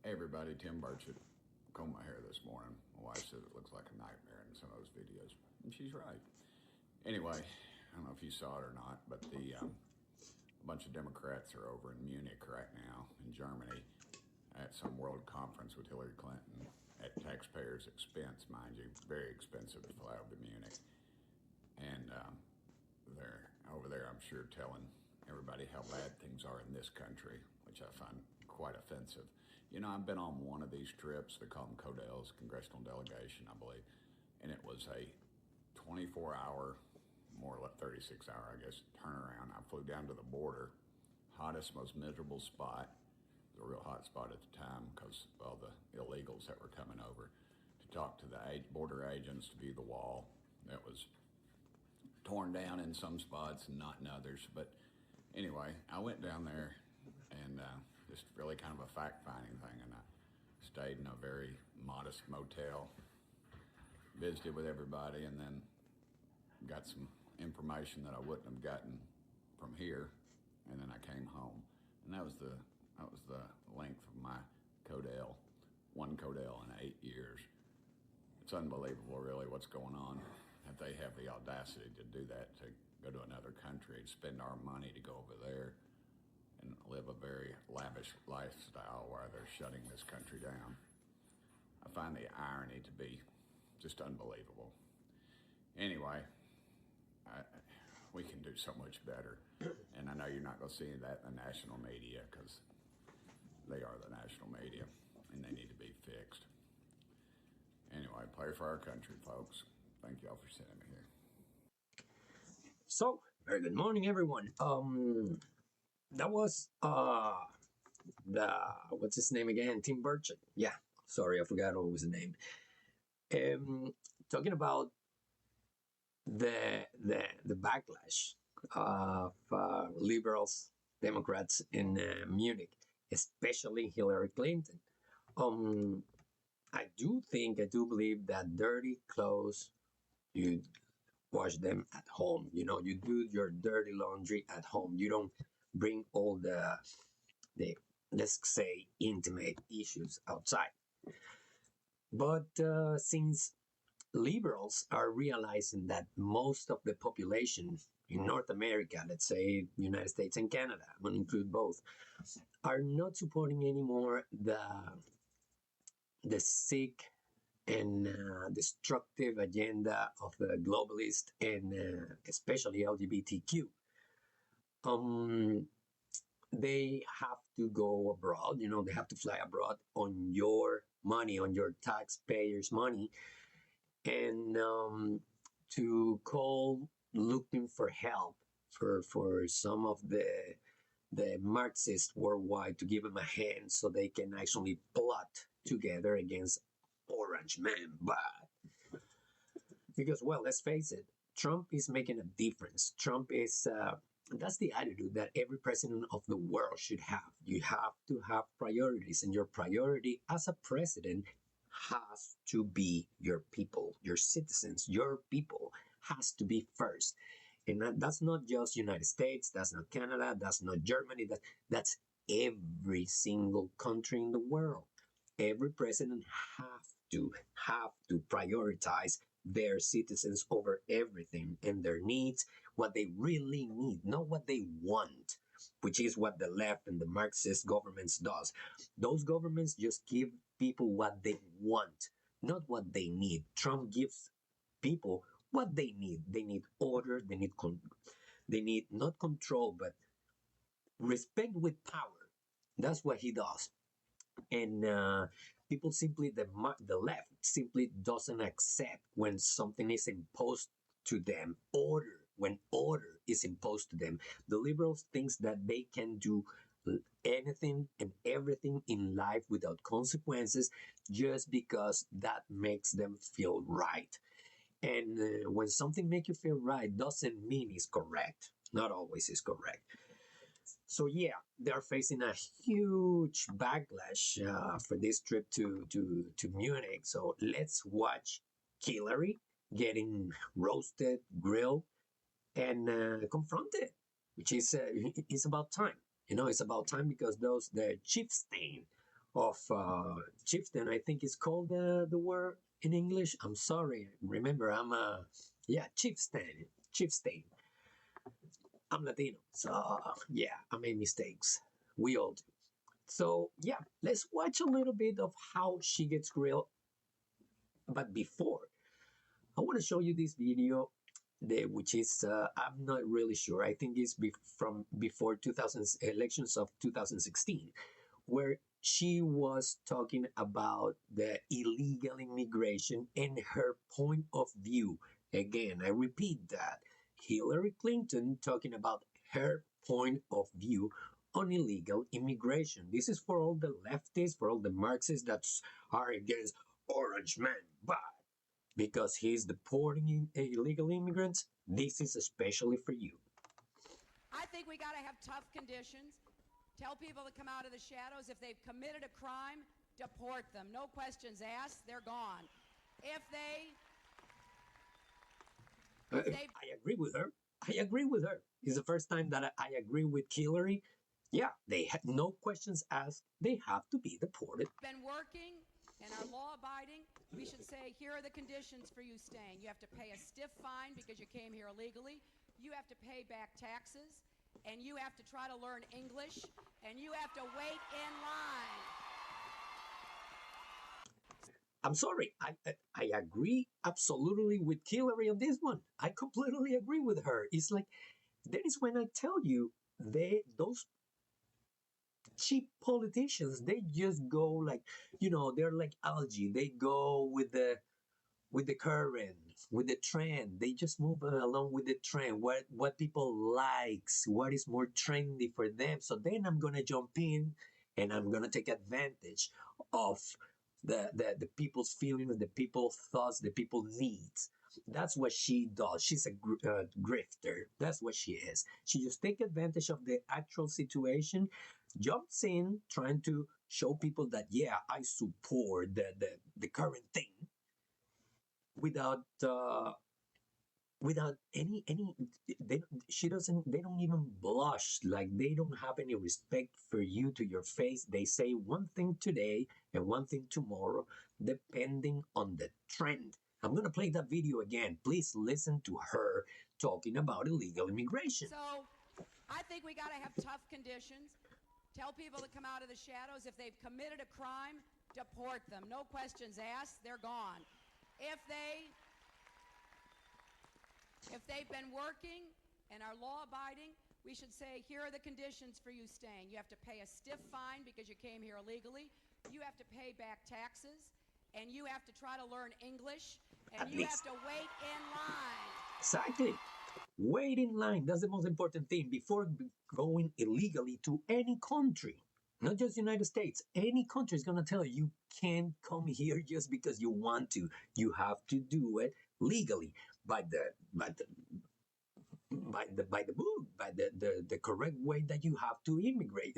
Hey everybody, Tim Burchett combed my hair this morning. My wife said it looks like a nightmare in some of those videos, and she's right. Anyway, I don't know if you saw it or not, but a bunch of Democrats are over in Munich right now in Germany at some world conference with Hillary Clinton at taxpayers' expense, mind you, very expensive to fly over to Munich. And they're over there, I'm sure, telling everybody how bad things are in this country, which I find quite offensive. You know, I've been on one of these trips, they call them CODELs, Congressional Delegation, I believe, and it was a 24-hour, more like 36-hour, I guess, turnaround. I flew down to the border, hottest, most miserable spot. It was a real hot spot at the time because of all the illegals that were coming over to talk to the border agents, to view the wall. That was torn down in some spots and not in others. But anyway, I went down there and just really kind of a fact-finding thing. And I stayed in a very modest motel, visited with everybody, and then got some information that I wouldn't have gotten from here. And then I came home, and that was the length of my Codel, one Codel in 8 years. It's unbelievable, really, what's going on. That they have the audacity to do that, to go to another country and spend our money to go over there and live a very lavish lifestyle while they're shutting this country down. I find the irony to be just unbelievable. Anyway, we can do so much better. And I know you're not going to see that in the national media because they are the national media and they need to be fixed. Anyway, pray for our country, folks. Thank y'all for sending me here. So, very good morning, everyone. That was the what's his name again? Tim Burchett. Yeah, sorry, I forgot what was the name. Talking about the backlash of liberals, Democrats in Munich, especially Hillary Clinton. I do believe that dirty clothes, you wash them at home. You know, you do your dirty laundry at home. You don't bring all the let's say intimate issues outside. But since liberals are realizing that most of the population in North America, let's say United States and Canada, I'm going to include both, are not supporting anymore the sick and destructive agenda of the globalist and especially LGBTQ. They have to go abroad, you know, they have to fly abroad on your money, on your taxpayers' money, and to call looking for help for some of the Marxists worldwide to give them a hand so they can actually plot together against Orange Man. But because, well, let's face it, Trump is making a difference. Trump is, that's the attitude that every president of the world should have. You have to have priorities, and your priority as a president has to be your people, your citizens, your people has to be first. And that's not just United States, that's not Canada, that's not Germany, that's every single country in the world. Every president have to prioritize their citizens over everything and their needs, what they really need, not what they want, which is what the left and the Marxist governments does. Those governments just give people what they want, not what they need. Trump gives people what they need. They need order. They need not control, but respect with power. That's what he does. And people simply, the left simply doesn't accept when something is imposed to them. When order is imposed to them, the liberals thinks that they can do anything and everything in life without consequences just because that makes them feel right. And when something makes you feel right doesn't mean it's correct. Not always is correct. So yeah, they're facing a huge backlash for this trip to Munich. So let's watch Hillary getting roasted, grilled, and confronted, which is it's about time. You know, it's about time because the Chieftain of Chieftain. I think it's called the word in English. I'm sorry. Remember, I'm a yeah Chieftain. Chieftain. I'm Latino, so yeah, I made mistakes. We all do. So yeah, let's watch a little bit of how she gets grilled. But before, I want to show you this video, which is I'm not really sure. I think it's from before 2000 elections of 2016, where she was talking about the illegal immigration and her point of view. Again, I repeat that Hillary Clinton talking about her point of view on illegal immigration. This is for all the leftists, for all the Marxists that are against orange man, but because he's deporting illegal immigrants, this is especially for you. I think we got to have tough conditions. Tell people to come out of the shadows. If they've committed a crime, deport them. No questions asked. They're gone. If they I agree with her. I agree with her. It's the first time that I agree with Hillary. Yeah, they had no questions asked. They have to be deported. been working and are law abiding, we should say, here are the conditions for you staying. You have to pay a stiff fine because you came here illegally. You have to pay back taxes, and you have to try to learn English, and you have to wait in line. I'm sorry. I agree absolutely with Hillary on this one. I completely agree with her. It's like that is when I tell you those cheap politicians, they just go like, they're like algae. They go with the current, with the trend. They just move along with the trend. What people likes, what is more trendy for them. So then I'm gonna jump in and I'm gonna take advantage of the people's feelings, the people's thoughts, the people's needs. That's what she does. She's a grifter. That's what she is. She just take advantage of the actual situation, jumps in, trying to show people that yeah, I support the current thing, without without any she doesn't, they don't even blush, like they don't have any respect for you to your face. They say one thing today and one thing tomorrow, depending on the trend. I'm going to play that video again. Please listen to her talking about illegal immigration. So I think we got to have tough conditions. Tell people to come out of the shadows. If they've committed a crime, deport them. No questions asked. They're gone. If they've been working and are law abiding, we should say, here are the conditions for you staying. You have to pay a stiff fine because you came here illegally. You have to pay back taxes, and you have to try to learn English, and you have to wait in line. Exactly. Wait in line. That's the most important thing before going illegally to any country. Not just United States. Any country is gonna tell you can't come here just because you want to. You have to do it legally by the book, by the correct way that you have to immigrate.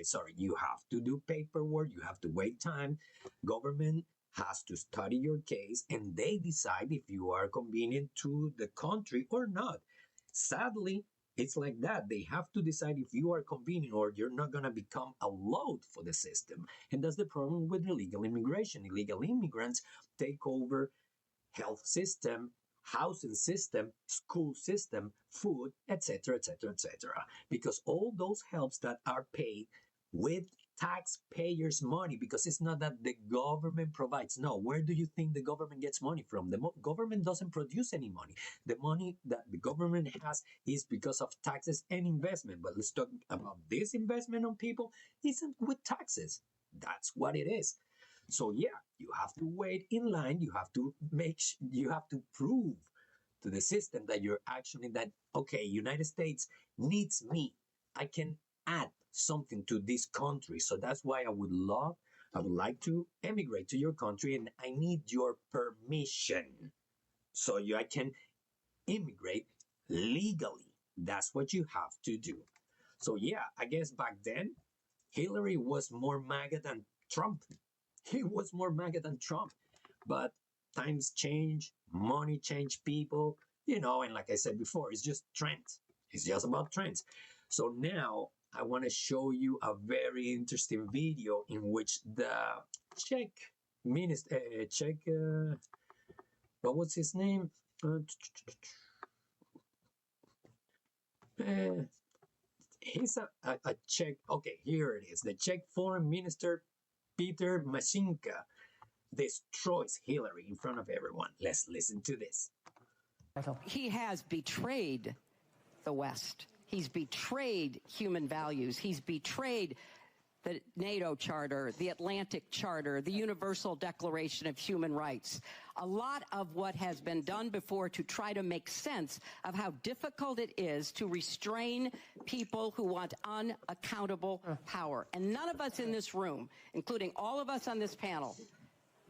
Sorry, you have to do paperwork. You have to wait time. Government has to study your case, and they decide if you are convenient to the country or not. Sadly, it's like that. They have to decide if you are convenient or you're not going to become a load for the system. And that's the problem with illegal immigration. Illegal immigrants take over health system, housing system, school system, food, etc., etc., etc. Because all those helps that are paid with taxpayers' money, because it's not that the government provides. No, where do you think the government gets money from? The government doesn't produce any money. The money that the government has is because of taxes and investment. But let's talk about this investment on people isn't with taxes. That's what it is. So yeah, you have to wait in line. You have to you have to prove to the system that you're actually that okay, United States needs me. I can add something to this country. So that's why I would like to emigrate to your country, and I need your permission so I can immigrate legally. That's what you have to do. So yeah, I guess back then Hillary was more MAGA than Trump. He was more MAGA than Trump. But times change, money change people, and like I said before, it's just trends. It's just about trends. So now I want to show you a very interesting video in which the Czech minister, what was his name? He's a Czech. Okay, here it is. The Czech Foreign Minister Peter Mashinka destroys Hillary in front of everyone. Let's listen to this. He has betrayed the West. He's betrayed human values. He's betrayed the NATO Charter, the Atlantic Charter, the Universal Declaration of Human Rights. A lot of what has been done before to try to make sense of how difficult it is to restrain people who want unaccountable power. And none of us in this room, including all of us on this panel,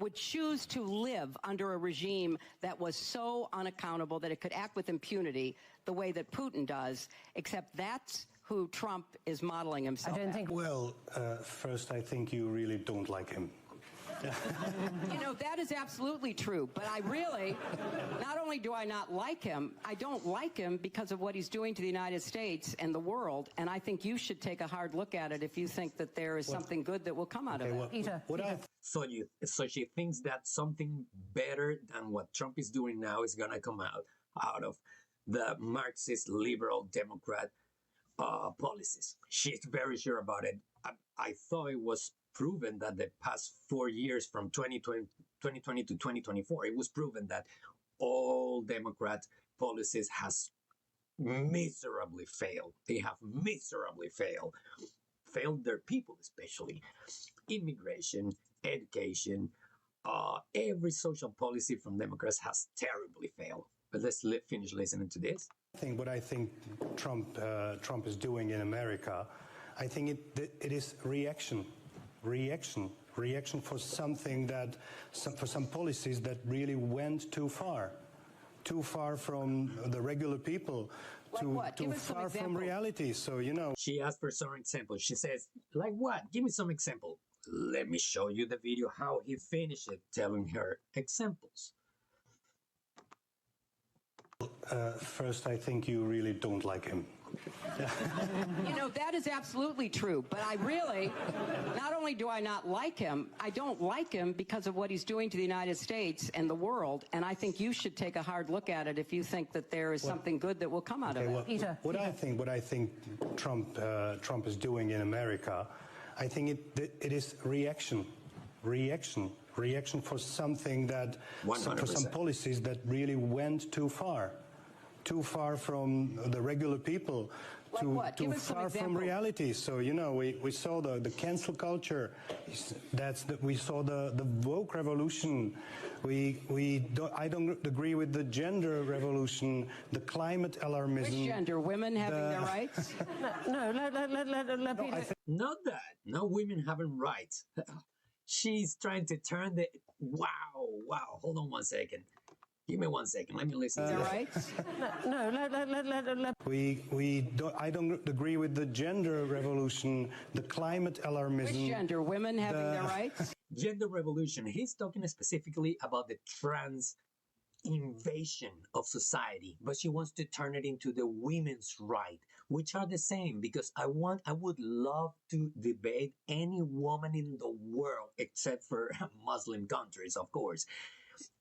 would choose to live under a regime that was so unaccountable that it could act with impunity the way that Putin does, except that's who Trump is modeling himself. I don't think. Well, first, I think you really don't like him. You know, that is absolutely true. But I really, not only do I not like him, I don't like him because of what he's doing to the United States and the world. And I think you should take a hard look at it if you think that there is something good that will come out of it. Peter. So she thinks that something better than what Trump is doing now is going to come out of the Marxist liberal Democrat policies. She's very sure about it. I thought it was proven that the past 4 years from 2020 to 2024, it was proven that all Democrat policies has miserably failed. They have miserably failed their people, especially immigration, education, every social policy from Democrats has terribly failed. But let's finish listening to this. What I think Trump is doing in America, I think it is reaction for something that, for some policies that really went too far from the regular people, too far from reality. So, you know. She asked for some examples. She says, like what? Give me some example. Let me show you the video how he finished it, telling her examples. First, I think you really don't like him. You know, that is absolutely true. But I really, not only do I not like him, I don't like him because of what he's doing to the United States and the world. And I think you should take a hard look at it if you think that there is something good that will come out of it. Peter. What I think Trump is doing in America, I think it is reaction for something that, for some policies that really went too far from the regular people, too far from reality. So, you know, we saw the cancel culture. We saw the woke revolution. I don't agree with the gender revolution, the climate alarmism. Which gender? Women having their rights? No, let Peter. Not that. No women having rights. She's trying to turn the... Wow. Hold on 1 second. Give me 1 second. Let me listen to rights? No, let. I don't agree with the gender revolution, the climate alarmism. Which gender? Women having their rights? Gender revolution. He's talking specifically about the trans invasion of society, but she wants to turn it into the women's right, which are the same, because I would love to debate any woman in the world, except for Muslim countries, of course.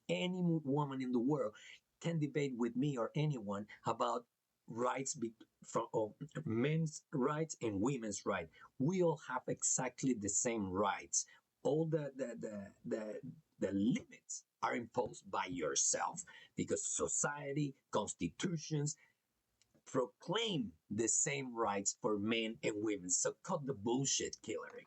Any woman in the world can debate with me or anyone about rights, men's rights and women's rights. We all have exactly the same rights. All the limits are imposed by yourself, because society, constitutions proclaim the same rights for men and women. So cut the bullshit, Hillary.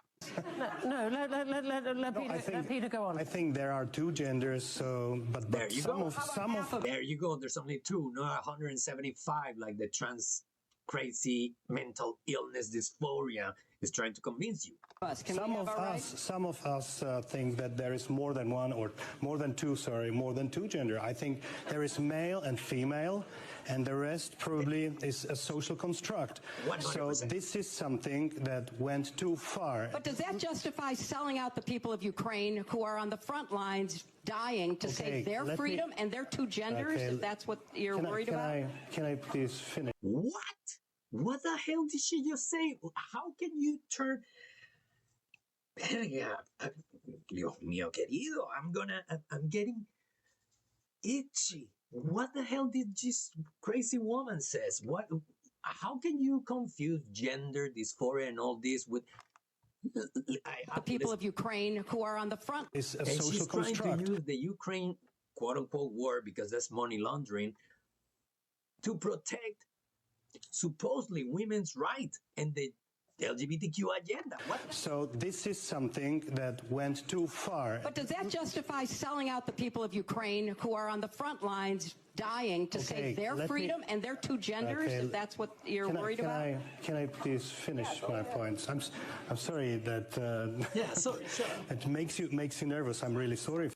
No, let Peter go on. I think there are two genders, so but there you some go. of There you go. There's only two, not 175, like the trans crazy mental illness dysphoria is trying to convince you. Some of us think that there is more than two gender. I think there is male and female, and the rest probably is a social construct. 100%. So this is something that went too far. But does that justify selling out the people of Ukraine who are on the front lines dying to save their freedom and their two genders, if that's what you're worried about? Can I please finish? What? What the hell did she just say? How can you turn... Dios mío querido, I'm getting itchy. What the hell did this crazy woman says? What? How can you confuse gender dysphoria and all this with The people of Ukraine who are on the front. It's a and social she's trying construct. to use the Ukraine quote-unquote war, because that's money laundering, to protect supposedly women's rights and the LGBTQ agenda. What? So this is something that went too far. But does that justify selling out the people of Ukraine who are on the front lines dying to save their freedom and their two genders, if that's what you're worried about? Can I please finish my points? I'm sorry that Yeah, sorry. it makes you nervous. I'm really sorry.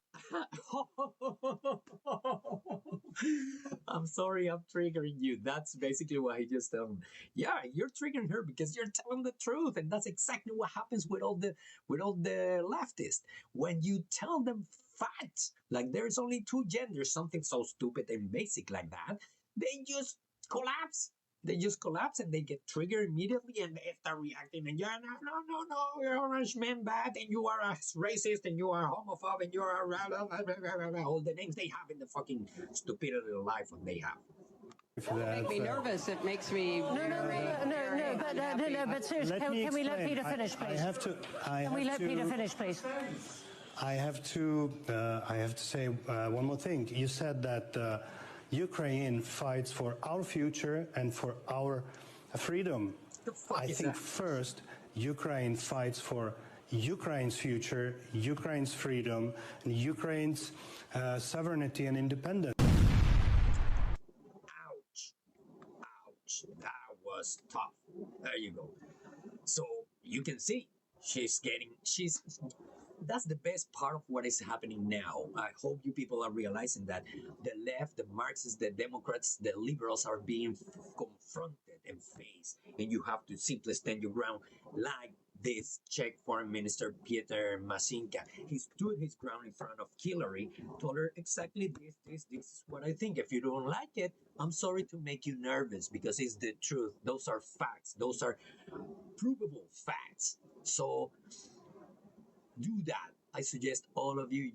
I'm sorry I'm triggering you. That's basically what he just told me. Yeah, you're triggering her because you're telling the truth, and that's exactly what happens with all the leftists. When you tell them facts, like there's only two genders, something so stupid and basic like that, they just collapse. They just collapse and they get triggered immediately, and they start reacting. And you're no, you're orange man bad, and you are a racist, and you are a homophobe, and you are all the names they have in the fucking stupidity of life what they have. It makes me nervous. It makes me No, but seriously, can we let Peter finish, please? Can we let Peter finish, please? I have to say one more thing. You said that Ukraine fights for our future and for our freedom. I think first Ukraine fights for Ukraine's future, Ukraine's freedom, and Ukraine's sovereignty and independence. Ouch. That was tough. There you go. So you can see that's the best part of what is happening now. I hope you people are realizing that the left, the Marxists, the Democrats, the liberals are being confronted and faced, and you have to simply stand your ground, like this Czech foreign minister Peter Masinka. He stood his ground in front of Hillary, told her exactly this is what I think. If you don't like it, I'm sorry to make you nervous, because it's the truth. Those are facts. Those are provable facts. So do that. I suggest all of you,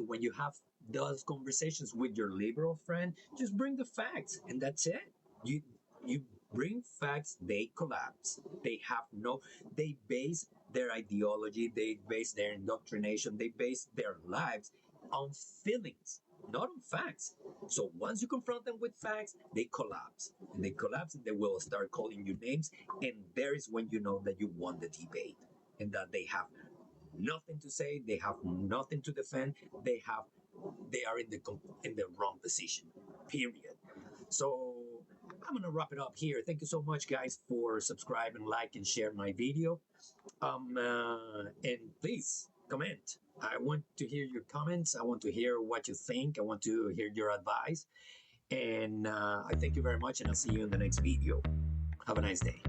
when you have those conversations with your liberal friend, just bring the facts, and that's it. You bring facts, they collapse. They base their ideology, they base their indoctrination, they base their lives on feelings, not on facts. So once you confront them with facts, they collapse. And they collapse, and they will start calling you names, and there is when you know that you won the debate, and that they have nothing to say, they have nothing to defend, they are in the wrong position, period. So I'm gonna wrap it up here. Thank you so much, guys, for subscribing, like, and share my video. And please comment. I want to hear your comments. I want to hear what you think. I want to hear your advice. And I thank you very much, and I'll see you in the next video. Have a nice day.